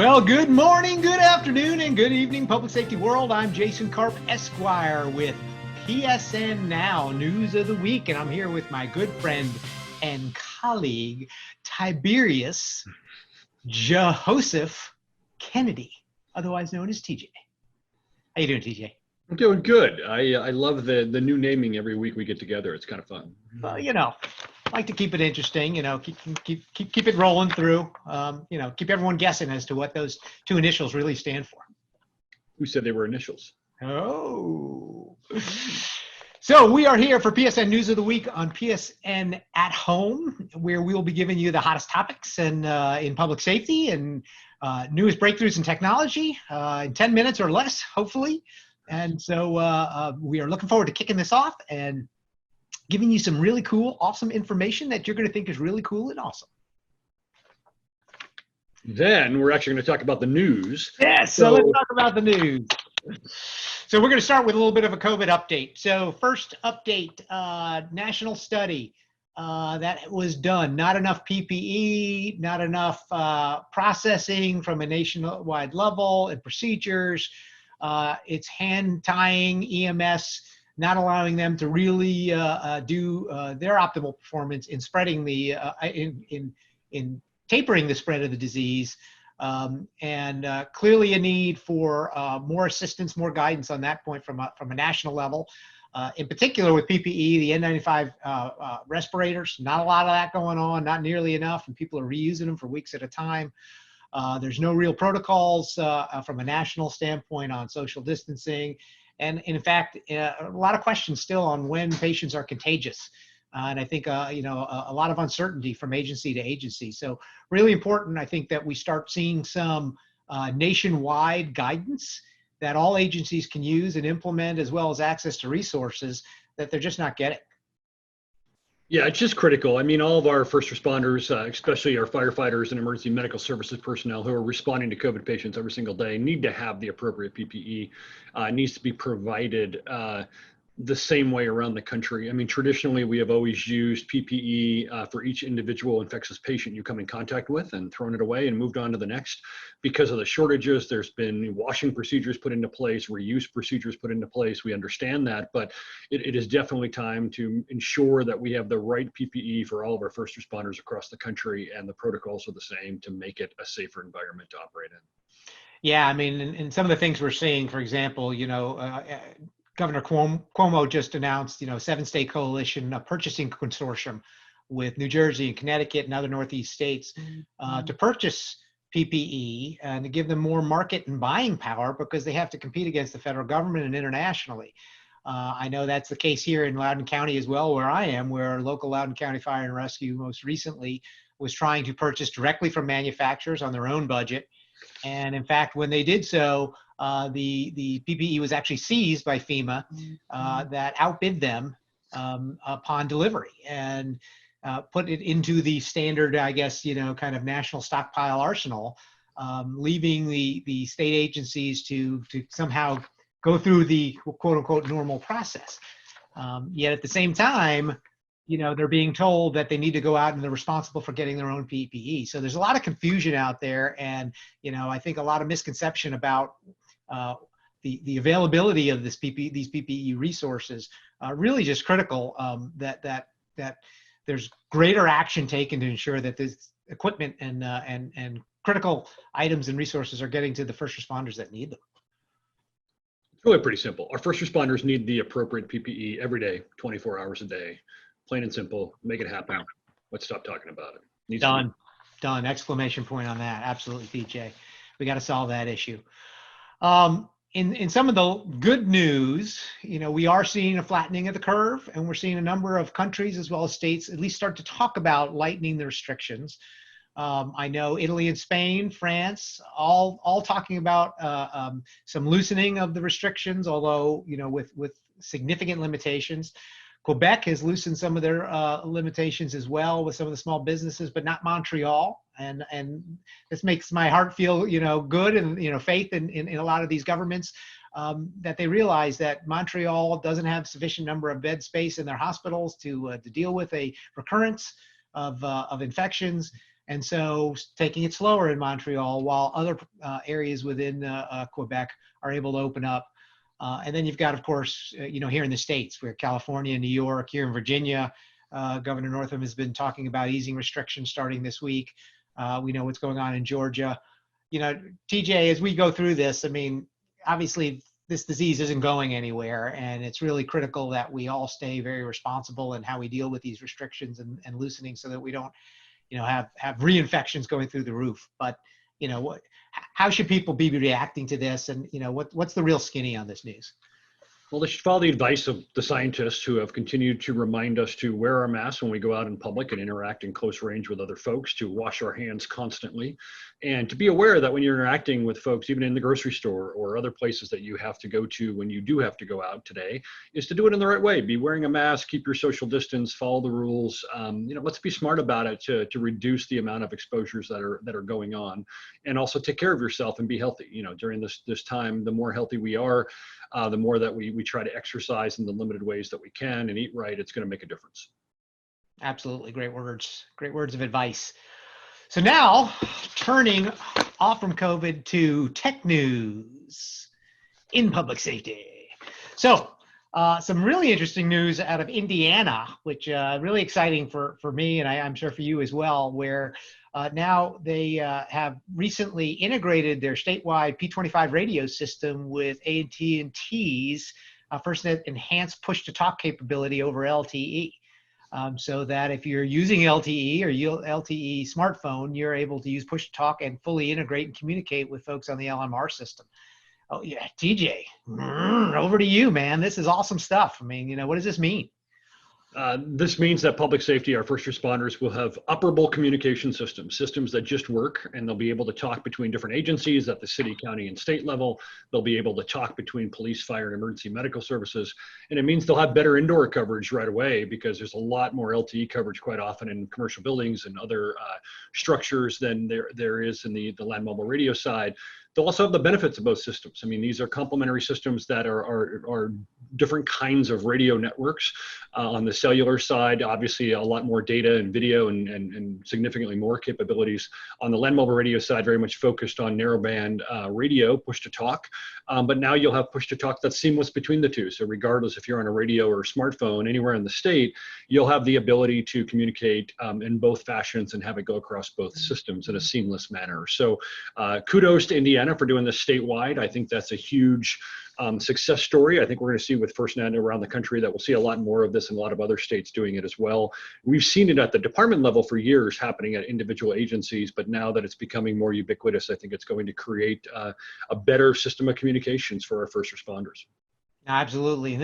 Well, good morning, good afternoon, and good evening, public safety world. I'm Jason Karp, Esquire, with PSN Now, News of the Week, and I'm here with my good friend and colleague, Tiberius Joseph Kennedy, otherwise known as TJ. How you doing, TJ? I'm doing good. I love the new naming every week we get together. It's kind of fun. Well, I like to keep it interesting, keep it rolling through, keep everyone guessing as to what those two initials really stand for. Who said they were initials? Oh. So we are here for PSN News of the Week on PSN at Home, where we will be giving you the hottest topics and in public safety and newest breakthroughs in technology in 10 minutes or less, hopefully. And so we are looking forward to kicking this off and giving you some really cool, awesome information that you're going to think is really cool and awesome. Then we're actually going to talk about the news. Yes, so let's talk about the news. So we're going to start with a little bit of a COVID update. So first update, national study that was done. Not enough PPE, not enough processing from a nationwide level and procedures. It's hand tying EMS, not allowing them to really do their optimal performance in spreading the in tapering the spread of the disease, and clearly a need for more assistance, more guidance on that point from a national level. In particular with PPE, the N95 respirators, not a lot of that going on, not nearly enough, and people are reusing them for weeks at a time. There's no real protocols from a national standpoint on social distancing. And in fact, a lot of questions still on when patients are contagious. And I think, a lot of uncertainty from agency to agency. So really important, I think, that we start seeing some nationwide guidance that all agencies can use and implement, as well as access to resources that they're just not getting. Yeah, it's just critical. I mean, all of our first responders, especially our firefighters and emergency medical services personnel who are responding to COVID patients every single day, need to have the appropriate PPE. It needs to be provided the same way around the country. I mean, traditionally, we have always used PPE for each individual infectious patient you come in contact with and thrown it away and moved on to the next. Because of the shortages, there's been washing procedures put into place, reuse procedures put into place. We understand that, but it is definitely time to ensure that we have the right PPE for all of our first responders across the country, and the protocols are the same to make it a safer environment to operate in. Yeah, I mean, and some of the things we're seeing, for example, Governor Cuomo just announced, 7-state coalition, a purchasing consortium with New Jersey and Connecticut and other Northeast states to purchase PPE and to give them more market and buying power, because they have to compete against the federal government and internationally. I know that's the case here in Loudoun County as well, where I am, where local Loudoun County Fire and Rescue most recently was trying to purchase directly from manufacturers on their own budget. And in fact, when they did so, the PPE was actually seized by FEMA that outbid them upon delivery, and put it into the standard, I guess, kind of national stockpile arsenal, leaving the state agencies to somehow go through the quote unquote normal process. Yet at the same time, they're being told that they need to go out and they're responsible for getting their own PPE. So there's a lot of confusion out there, and I think a lot of misconception about the availability of these PPE resources. Really just critical that there's greater action taken to ensure that this equipment and critical items and resources are getting to the first responders that need them. It's really pretty simple. Our first responders need the appropriate PPE every day, 24 hours a day. Plain and simple. Make it happen. Let's stop talking about it. Done. Exclamation point on that. Absolutely, PJ. We got to solve that issue. In some of the good news, we are seeing a flattening of the curve, and we're seeing a number of countries as well as states at least start to talk about lightening the restrictions. I know Italy and Spain, France, all talking about some loosening of the restrictions, although with significant limitations. Quebec has loosened some of their limitations as well with some of the small businesses, but not Montreal. And this makes my heart feel, good, and, faith in a lot of these governments, that they realize that Montreal doesn't have sufficient number of bed space in their hospitals to deal with a recurrence of infections. And so taking it slower in Montreal while other areas within Quebec are able to open up. And then you've got, of course, here in the States, where California, New York, here in Virginia, Governor Northam has been talking about easing restrictions starting this week. We know what's going on in Georgia. TJ, as we go through this, I mean, obviously this disease isn't going anywhere, and it's really critical that we all stay very responsible in how we deal with these restrictions and loosening, so that we don't, have reinfections going through the roof. But, how should people be reacting to this? And, what's the real skinny on this news? Well, they should follow the advice of the scientists who have continued to remind us to wear our masks when we go out in public and interact in close range with other folks, to wash our hands constantly, and to be aware that when you're interacting with folks, even in the grocery store or other places that you have to go to when you do have to go out today, is to do it in the right way. Be wearing a mask, keep your social distance, follow the rules. Let's be smart about it to reduce the amount of exposures that are going on, and also take care of yourself and be healthy. During this time, the more healthy we are, the more that we try to exercise in the limited ways that we can and eat right, it's going to make a difference. Absolutely. Great words of advice. So now, turning off from COVID to tech news in public safety. So some really interesting news out of Indiana, which really exciting for me, and I'm sure for you as well, where now they have recently integrated their statewide P25 radio system with AT&T's FirstNet enhanced push-to-talk capability over LTE. So that if you're using LTE or LTE smartphone, you're able to use push-to-talk and fully integrate and communicate with folks on the LMR system. Oh yeah, TJ, over to you, man. This is awesome stuff. I mean, what does this mean? This means that public safety, our first responders, will have operable communication systems that just work, and they'll be able to talk between different agencies at the city, county, and state level. They'll be able to talk between police, fire, and emergency medical services. And it means they'll have better indoor coverage right away, because there's a lot more LTE coverage quite often in commercial buildings and other structures than there is in the land mobile radio side. They'll also have the benefits of both systems. I mean, these are complementary systems that are different kinds of radio networks. On the cellular side, obviously a lot more data and video and significantly more capabilities. On the land mobile radio side, very much focused on narrowband radio, push to talk. But now you'll have push to talk that's seamless between the two. So regardless if you're on a radio or a smartphone anywhere in the state, you'll have the ability to communicate in both fashions and have it go across both systems in a seamless manner. So kudos to Indiana for doing this statewide. I think that's a huge success story. I think we're going to see with FirstNet around the country that we'll see a lot more of this, and a lot of other states doing it as well. We've seen it at the department level for years, happening at individual agencies, but now that it's becoming more ubiquitous, I think it's going to create a better system of communications for our first responders. Absolutely, and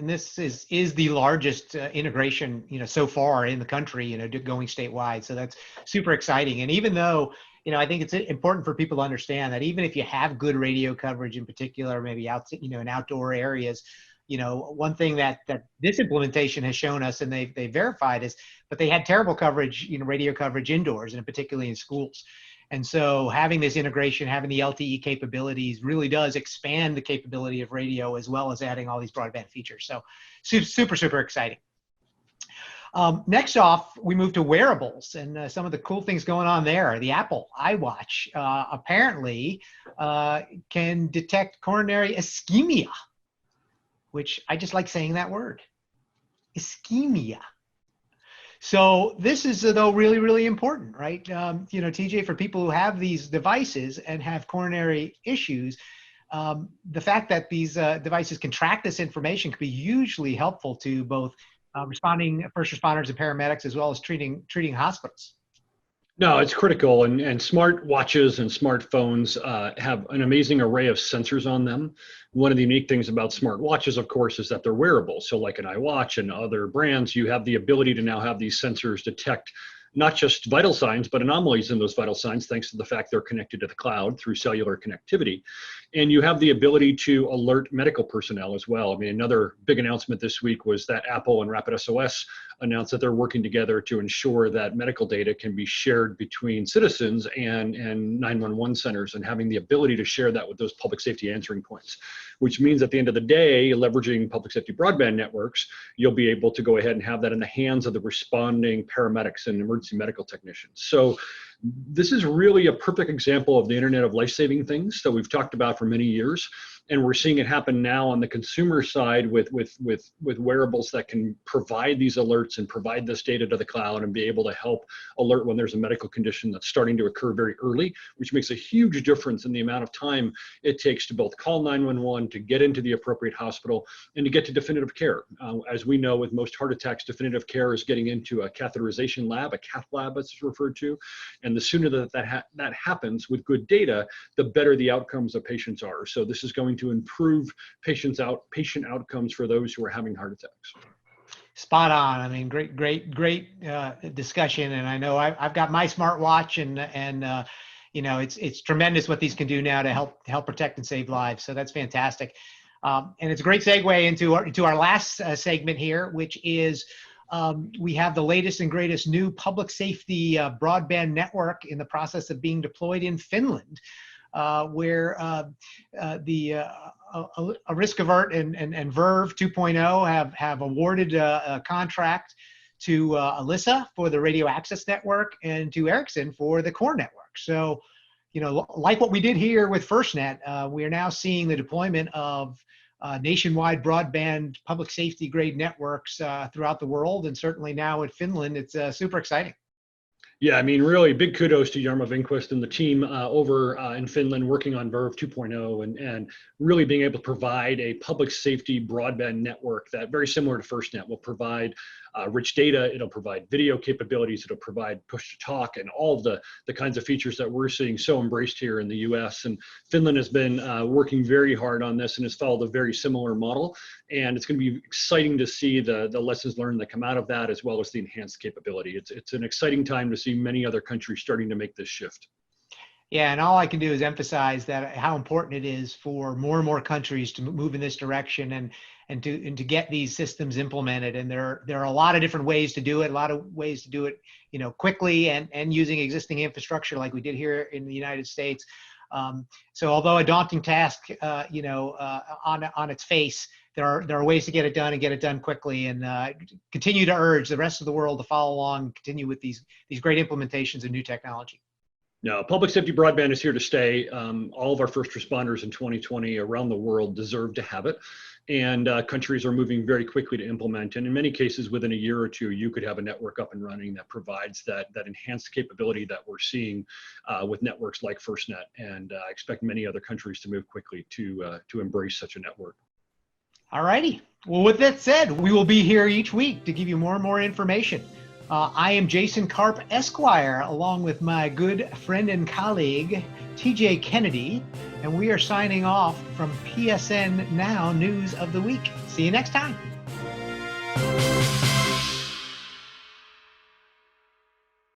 this is the largest integration so far in the country, going statewide. So that's super exciting. And even though I think it's important for people to understand that even if you have good radio coverage, in particular, maybe out in outdoor areas, one thing that this implementation has shown us, and they verified, is, but they had terrible coverage, radio coverage indoors, and particularly in schools. And so having this integration, having the LTE capabilities, really does expand the capability of radio, as well as adding all these broadband features. So super, super exciting. Next off, we move to wearables and some of the cool things going on there. The Apple iWatch apparently can detect coronary ischemia, which I just like saying that word, ischemia. So this is, though, really, really important, right? TJ, for people who have these devices and have coronary issues, the fact that these devices can track this information could be hugely helpful to both responding first responders and paramedics, as well as treating hospitals. No, it's critical, and smart watches and smartphones have an amazing array of sensors on them. One of the unique things about smart watches, of course, is that they're wearable. So like an iWatch and other brands, you have the ability to now have these sensors detect not just vital signs, but anomalies in those vital signs, thanks to the fact they're connected to the cloud through cellular connectivity. And you have the ability to alert medical personnel as well. I mean, another big announcement this week was that Apple and RapidSOS announced that they're working together to ensure that medical data can be shared between citizens and 911 centers, and having the ability to share that with those public safety answering points, which means at the end of the day, leveraging public safety broadband networks, you'll be able to go ahead and have that in the hands of the responding paramedics and emergency medical technicians. So this is really a perfect example of the Internet of life-saving things that we've talked about for many years. And we're seeing it happen now on the consumer side with wearables that can provide these alerts and provide this data to the cloud and be able to help alert when there's a medical condition that's starting to occur very early, which makes a huge difference in the amount of time it takes to both call 911, to get into the appropriate hospital, and to get to definitive care. As we know, with most heart attacks, definitive care is getting into a catheterization lab, a cath lab as it's referred to. And the sooner that happens with good data, the better the outcomes of patients are. So this is going to improve patient outcomes for those who are having heart attacks. Spot on. I mean, great discussion. And I know I've got my smartwatch, and you know, it's tremendous what these can do now to help protect and save lives. So that's fantastic. And it's a great segue into our last segment here, which is we have the latest and greatest new public safety broadband network in the process of being deployed in Finland, where Risk-Avert and Verve 2.0 have awarded a contract to Elisa for the radio access network and to Ericsson for the core network. So, you know, like what we did here with FirstNet, we are now seeing the deployment of nationwide broadband public safety grade networks throughout the world, and certainly now in Finland. It's super exciting. Yeah, I mean, really big kudos to Jarmo Vinquist and the team over in Finland working on Verve 2.0 and really being able to provide a public safety broadband network that, very similar to FirstNet, will provide rich data, it'll provide video capabilities, it'll provide push to talk, and all of the kinds of features that we're seeing so embraced here in the US. And Finland has been working very hard on this and has followed a very similar model. And it's going to be exciting to see the lessons learned that come out of that, as well as the enhanced capability. It's an exciting time to see many other countries starting to make this shift. Yeah, and all I can do is emphasize that how important it is for more and more countries to move in this direction and to get these systems implemented. And there are a lot of different ways to do it, a lot of ways to do it, you know, quickly and using existing infrastructure like we did here in the United States. So although a daunting task, you know, on its face, there are ways to get it done and get it done quickly, and continue to urge the rest of the world to follow along, and continue with these great implementations of new technology. No, public safety broadband is here to stay. All of our first responders in 2020 around the world deserve to have it. And countries are moving very quickly to implement. And in many cases, within a year or two, you could have a network up and running that provides that enhanced capability that we're seeing with networks like FirstNet. And I expect many other countries to move quickly to embrace such a network. All righty. Well, with that said, we will be here each week to give you more and more information. I am Jason Karp, Esquire, along with my good friend and colleague, TJ Kennedy, and we are signing off from PSN Now News of the Week. See you next time.